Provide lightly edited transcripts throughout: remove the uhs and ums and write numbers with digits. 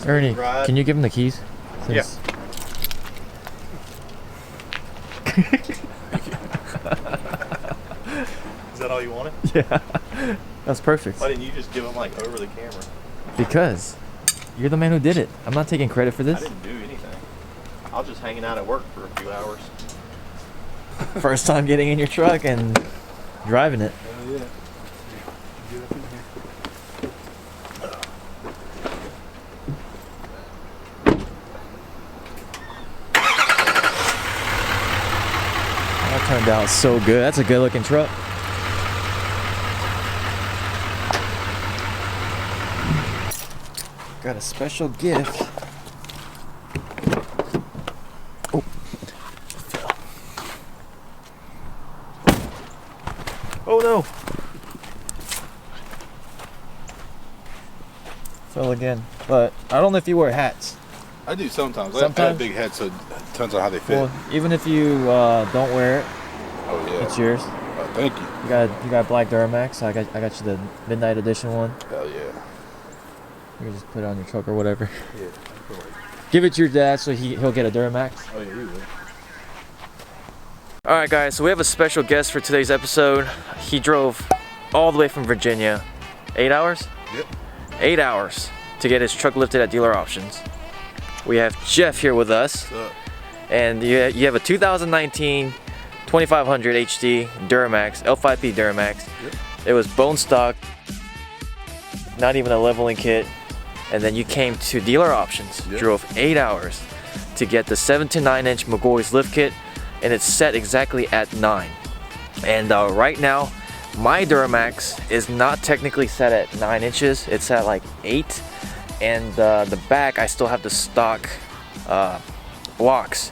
Ernie, can you give him the keys? Yes. Yeah. Is that all you wanted? Yeah. That's perfect. Why didn't you just give him like over the camera? Because you're the man who did it. I'm not taking credit for this. I didn't do anything. I was just hanging out at work for a few hours. First time getting in your truck and driving it. Oh yeah. Get up in here. That turned out so good. That's a good looking truck. Got a special gift. Oh. Oh no. Fell again. But I don't know if you wear hats. I do sometimes. I Sometimes? have a big head, so it depends on how they fit. Well, even if you don't wear it, Oh yeah. it's yours. Oh, thank you. You got black Duramax. I got you the midnight edition one. Hell yeah. You can just put it on your truck or whatever. Yeah. Give it to your dad so he'll get a Duramax. Oh yeah, you will. Alright guys, so we have a special guest for today's episode. He drove all the way from Virginia. 8 hours? Yep. 8 hours to get his truck lifted at Dealer Options. We have Jeff here with us. What's up? And you have a 2019 2500 HD Duramax, L5P Duramax. Yep. It was bone stock, not even a leveling kit. And then you came to Dealer Options, Yep. drove 8 hours to get the 7 to 9 inch McGaughy's lift kit, and it's set exactly at 9. And right now, my Duramax is not technically set at 9 inches, it's at like 8. And the back, I still have the stock blocks,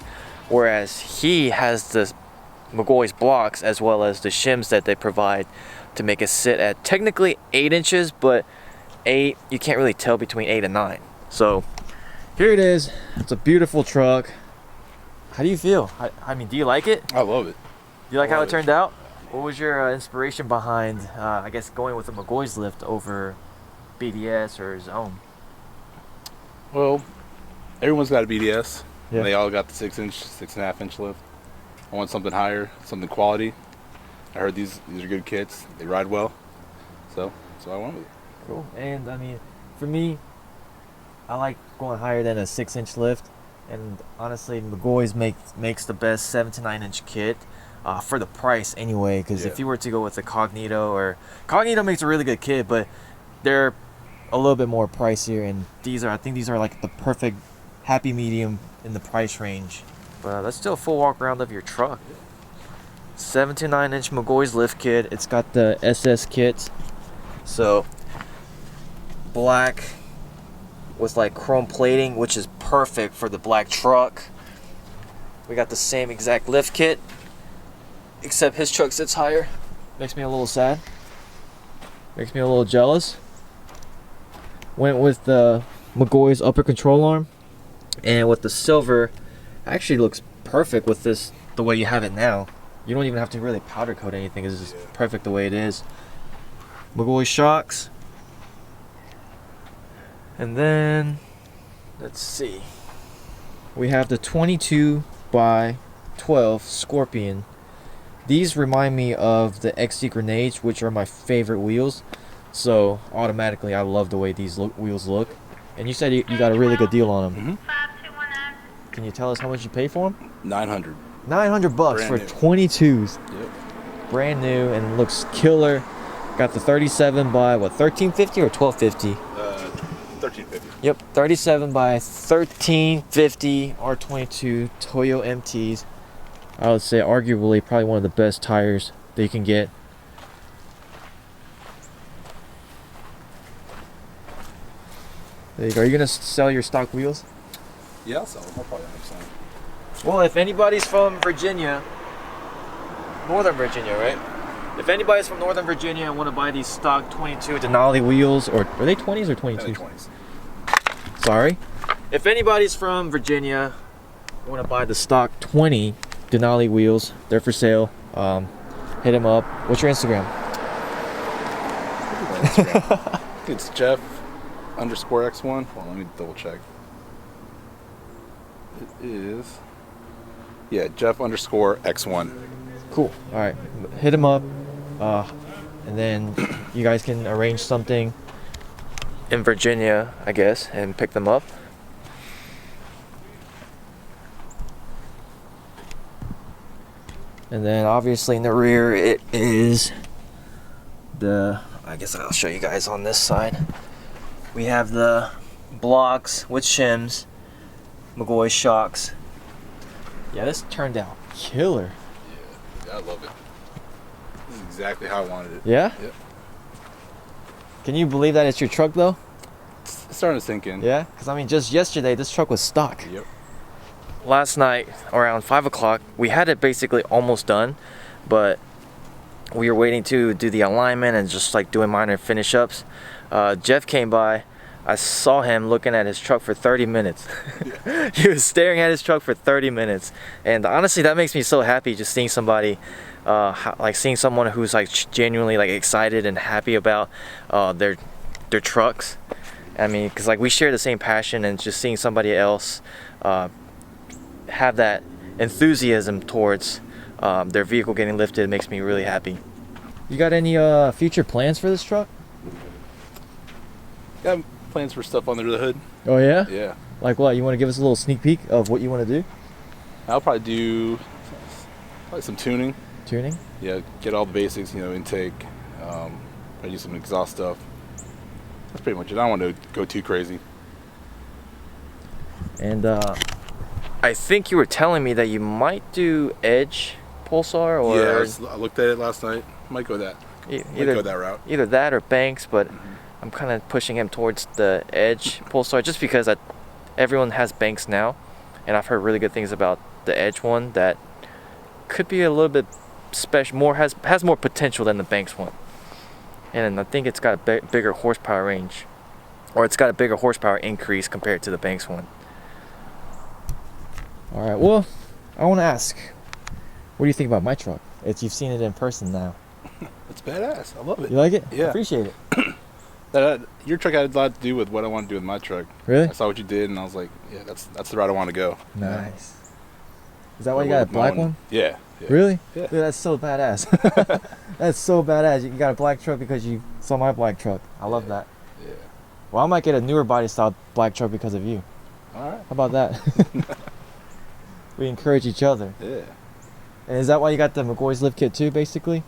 whereas he has the McGaughy's blocks as well as the shims that they provide to make it sit at technically 8 inches, but 8, you can't really tell between 8 and 9. So here it is. It's a beautiful truck. How do you feel? I mean, do you like it? I love it. Do you like how love it turned out? What was your inspiration behind, I guess, going with the McGaughy's lift over BDS or Zone? Well, everyone's got a BDS. Yeah. And they all got the 6.5 inch lift. I want something higher, something quality. I heard these are good kits. They ride well. So I went with it. Cool. And I mean, for me, I like going higher than a 6-inch lift. And honestly, McGaughy's makes the best 7 to 9 inch kit for the price anyway. Because if you were to go with the Cognito makes a really good kit, but they're a little bit more pricier. And I think these are like the perfect happy medium in the price range. But let's do a full walk around of your truck. 7 to 9 inch McGaughy's lift kit. It's got the SS kit. So black with like chrome plating, which is perfect for the black truck. We got the same exact lift kit, except his truck sits higher. Makes me a little sad. Makes me a little jealous. Went with the McGaughy's upper control arm, and with the silver, actually looks perfect with this the way you have it now. You don't even have to really powder coat anything. It's just perfect the way it is. McGaughy shocks. And then, let's see. We have the 22 by 12 Scorpion. These remind me of the XD Grenades, which are my favorite wheels. So, automatically, I love the way these wheels look. And you said you got a really good deal on them. Mm-hmm. Can you tell us how much you paid for them? $900. $900 for 22s. Yep. Brand new and looks killer. Got the 37 by what, 1350 or 1250? 1350. Yep, 37 by 1350 R22 Toyo MTs. I would say arguably probably one of the best tires that you can get. There you go. Are you gonna sell your stock wheels? Yeah, I'll sell them. I'll probably have some. Well, if anybody's from Virginia, Northern Virginia, right? If anybody's from Northern Virginia and want to buy these stock 22 Denali wheels, or are they 20s or 22s? 20s. Sorry. If anybody's from Virginia, want to buy the stock 20 Denali wheels, they're for sale. Hit him up. What's your Instagram? It's Jeff Jeff_X1. Hold on, let me double check. It is. Yeah, Jeff_X1. Cool. All right, hit him up, and then you guys can arrange something in Virginia, I guess, and pick them up. And then obviously in the rear it is the, I guess I'll show you guys on this side. We have the blocks with shims, McGaughy shocks. Yeah, this turned out killer. Yeah, I love it. This is exactly how I wanted it. Yeah? Yep. Can you believe that it's your truck though? It's starting to sink in. Yeah? Because I mean, just yesterday this truck was stock. Yep. Last night around 5 o'clock we had it basically almost done, but we were waiting to do the alignment and just like doing minor finish ups. Jeff came by. I saw him looking at his truck for 30 minutes. He was staring at his truck for 30 minutes, and honestly that makes me so happy, just seeing somebody like seeing someone who's like genuinely like excited and happy about their trucks. I mean, because like we share the same passion, and just seeing somebody else have that enthusiasm towards their vehicle getting lifted makes me really happy. You got any future plans for this truck? Got plans for stuff under the hood. Oh yeah? Yeah. Like what? You want to give us a little sneak peek of what you want to do? I'll probably do some tuning. Tuning? Yeah, get all the basics, intake. I do some exhaust stuff. That's pretty much it. I don't want to go too crazy. And I think you were telling me that you might do edge pulsar, or yeah, I looked at it last night. Might go that. Go that route. Either that or banks, but I'm kind of pushing him towards the edge pulsar just because everyone has banks now, and I've heard really good things about the edge one that could be a little bit special, has more potential than the banks one. And I think it's got a bigger horsepower range, or it's got a bigger horsepower increase compared to the banks one. All right, well, I want to ask, what do you think about my truck? You've seen it in person now. It's badass. I love it. You like it? Yeah. I appreciate it. Your truck had a lot to do with what I want to do with my truck. Really? I saw what you did, and I was like, yeah, that's the route I want to go. Nice. Is that why you got a black one? Yeah. Really? Yeah. Dude, that's so badass. That's so badass. You got a black truck because you saw my black truck. I love that. Yeah. Well, I might get a newer body style black truck because of you. All right. How about that? We encourage each other. Yeah. And is that why you got the McGaughy's lift kit too, basically?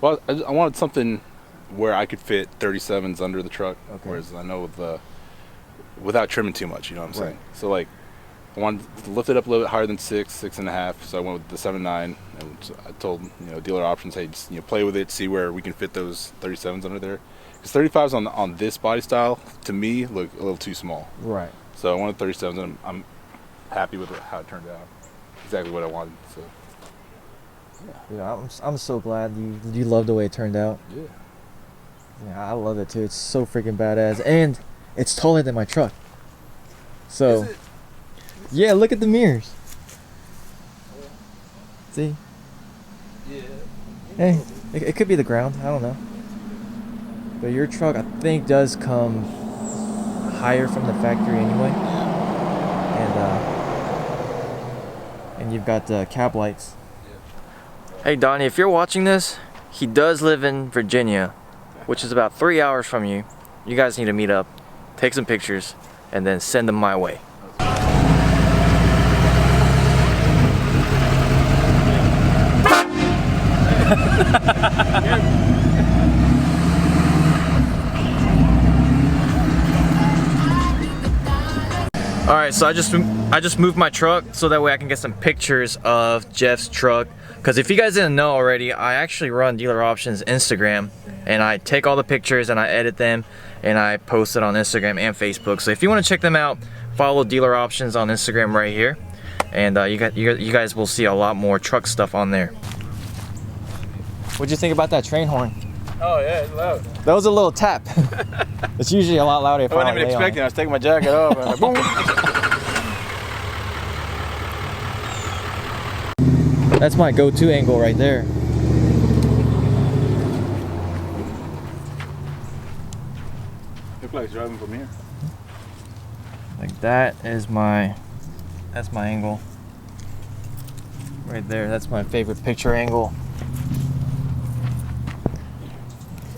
Well, I wanted something where I could fit 37s under the truck, Okay. whereas I know without trimming too much, you know what I'm saying? Right. So like, I wanted to lift it up a little bit higher than 6.5, so I went with the 7.9, and so I told dealer options, hey, just play with it, see where we can fit those 37s under there, because 35s on this body style to me look a little too small. Right. So I wanted 37s, and I'm happy with how it turned out. Exactly what I wanted. So Yeah, I'm so glad you love the way it turned out. yeah. Yeah, I love it too. It's so freaking badass, and it's taller than my truck. So, Is it? yeah, look at the mirrors. See? Yeah. Hey, it could be the ground. I don't know. But your truck, I think, does come higher from the factory anyway. And you've got cab lights. Hey Donnie, if you're watching this, he does live in Virginia, which is about 3 hours from you. You guys need to meet up, take some pictures, and then send them my way. All right, so I just moved my truck so that way I can get some pictures of Jeff's truck. Because if you guys didn't know already, I actually run Dealer Options Instagram, and I take all the pictures and I edit them and I post it on Instagram and Facebook. So if you want to check them out, follow Dealer Options on Instagram right here, and you guys will see a lot more truck stuff on there. What'd you think about that train horn? Oh yeah, it's loud. That was a little tap. It's usually a lot louder if I wasn't even expecting it. I was taking my jacket off and like, boom. That's my go-to angle right there. Looks like it's driving from here. Like that's my angle. Right there, that's my favorite picture angle.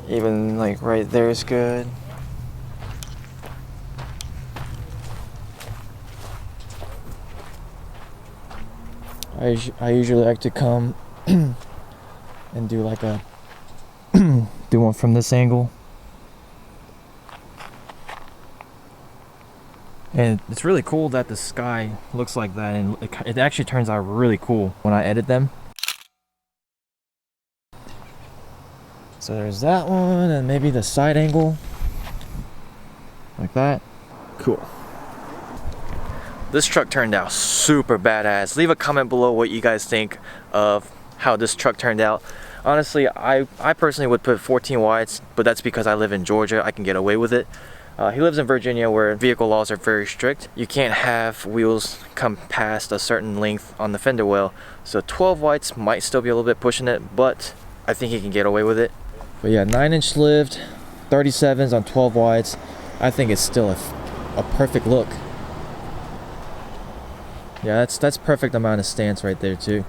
Even like right there is good. I usually like to come and do like a do one from this angle. And it's really cool that the sky looks like that, and it actually turns out really cool when I edit them. So there's that one, and maybe the side angle like that. Cool. This truck turned out super badass. Leave a comment below what you guys think of how this truck turned out. Honestly, I personally would put 14 wides, but that's because I live in Georgia. I can get away with it. He lives in Virginia, where vehicle laws are very strict. You can't have wheels come past a certain length on the fender well. So 12 wides might still be a little bit pushing it, but I think he can get away with it. But yeah, 9-inch lift, 37s on 12 wides. I think it's still a perfect look. Yeah, that's perfect amount of stance right there too.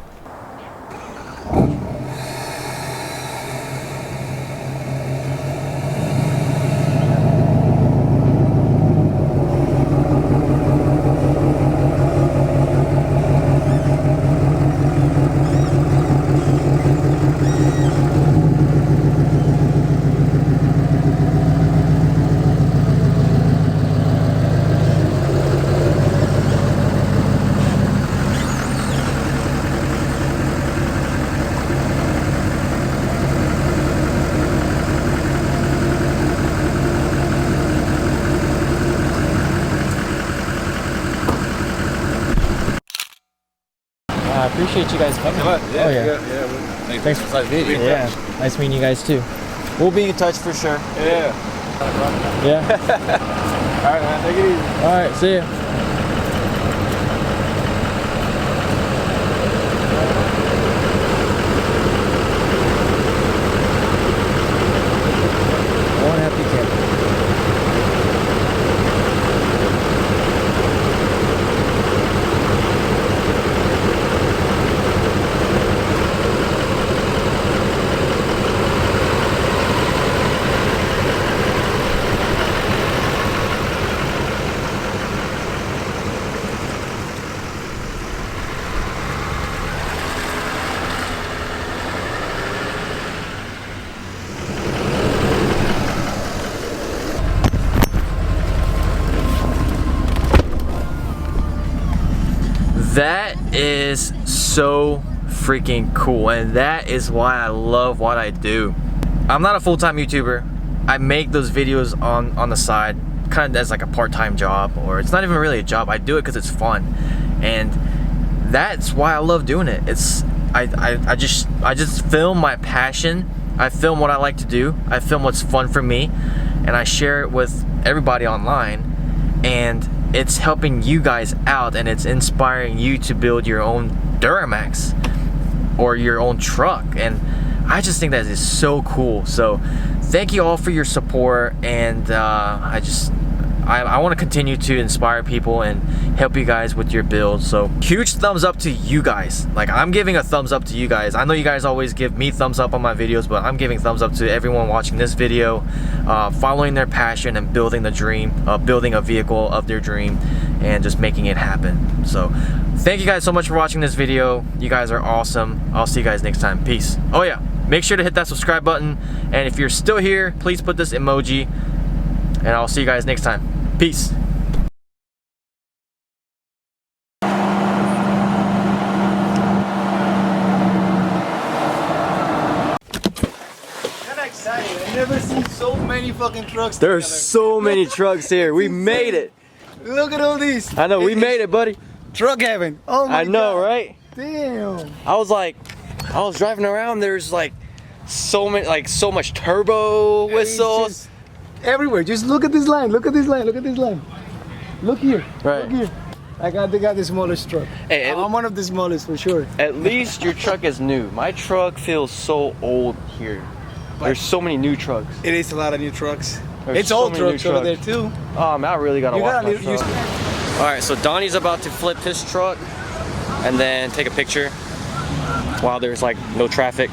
I appreciate you guys coming. Yeah, oh yeah. Thanks for meeting. Yeah, nice meeting you guys too. We'll be in touch for sure. Yeah. Yeah. All right, man. Take it easy. All right, see ya. One happy camper. That is so freaking cool, and that is why I love what I do. I'm not a full-time YouTuber. I make those videos on the side, kind of as like a part-time job, or it's not even really a job. I do it because it's fun, and that's why I love doing it. I just film my passion. I film what I like to do. I film what's fun for me, and I share it with everybody online, and it's helping you guys out, and it's inspiring you to build your own Duramax or your own truck. And I just think that is so cool. So thank you all for your support, and I want to continue to inspire people and help you guys with your build. So huge thumbs up to you guys. Like, I'm giving a thumbs up to you guys. I know you guys always give me thumbs up on my videos, but I'm giving thumbs up to everyone watching this video, following their passion and building the dream, building a vehicle of their dream and just making it happen. So thank you guys so much for watching this video. You guys are awesome. I'll see you guys next time. Peace. Oh yeah, make sure to hit that subscribe button, and if you're still here, please put this emoji, and I'll see you guys next time. Peace. Kinda excited. I've never seen so many fucking trucks. There's together. so many trucks here. We made it. Look at all these. I know, we made it, buddy. Truck heaven. Oh my I know, God. right? Damn. I was driving around, there's like so much turbo whistles. It's just everywhere. Just look at this line. Look at this line. Look at this line. Look here. Right. Look here. They got the smallest truck. Hey, I'm one of the smallest for sure. At least your truck is new. My truck feels so old here. There's so many new trucks. It is a lot of new trucks. There's It's so old many new trucks over there too. Oh man, I really gotta You watch gotta my truck. All right, so Donnie's about to flip his truck and then take a picture while there's like no traffic.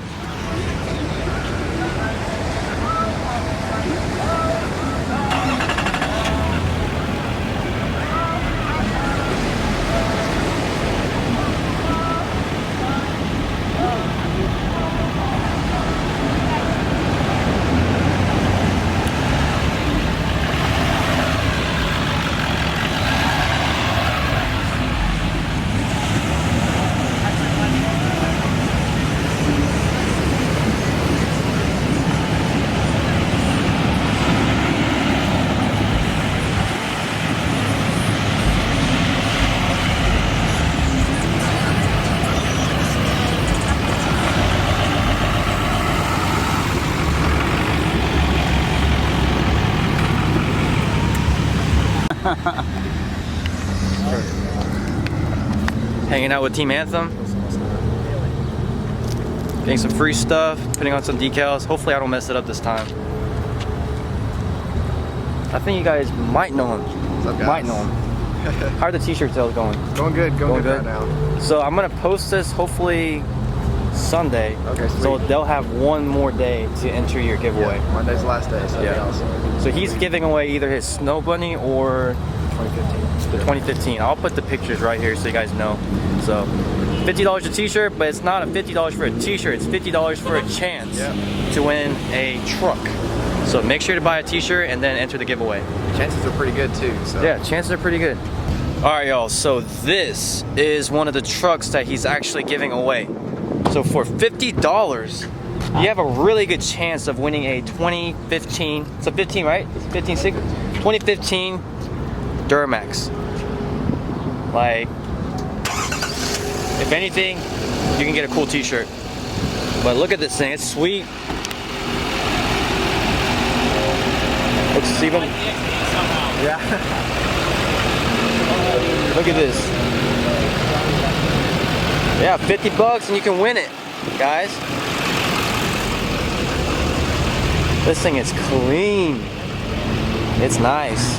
Hanging out with Team Anthem, getting some free stuff, putting on some decals. Hopefully I don't mess it up this time. I think you guys might know him. What's up, guys? Might know him. How are the t-shirt sales going? Going good, going Going good right now. So I'm gonna post this hopefully Sunday. Okay, sweet. So they'll have one more day to enter your giveaway. Yeah, Monday's the last day, so that'd be awesome. So he's giving away either his Snow Bunny or 2015. the 2015. I'll put the pictures right here so you guys know. So $50 a t-shirt, but it's not a $50 for a t-shirt. It's $50 for a chance to win a truck. So make sure to buy a t-shirt and then enter the giveaway. Chances are pretty good too. So. Yeah, chances are pretty good. All right, y'all. So this is one of the trucks that he's actually giving away. So for $50, you have a really good chance of winning a 2015. It's a 15, right? It's 15, 2015 Duramax. Like, if anything, you can get a cool t-shirt. But look at this thing, it's sweet. Looks even. Yeah. Look at this. Yeah, 50 bucks and you can win it, guys. This thing is clean. It's nice.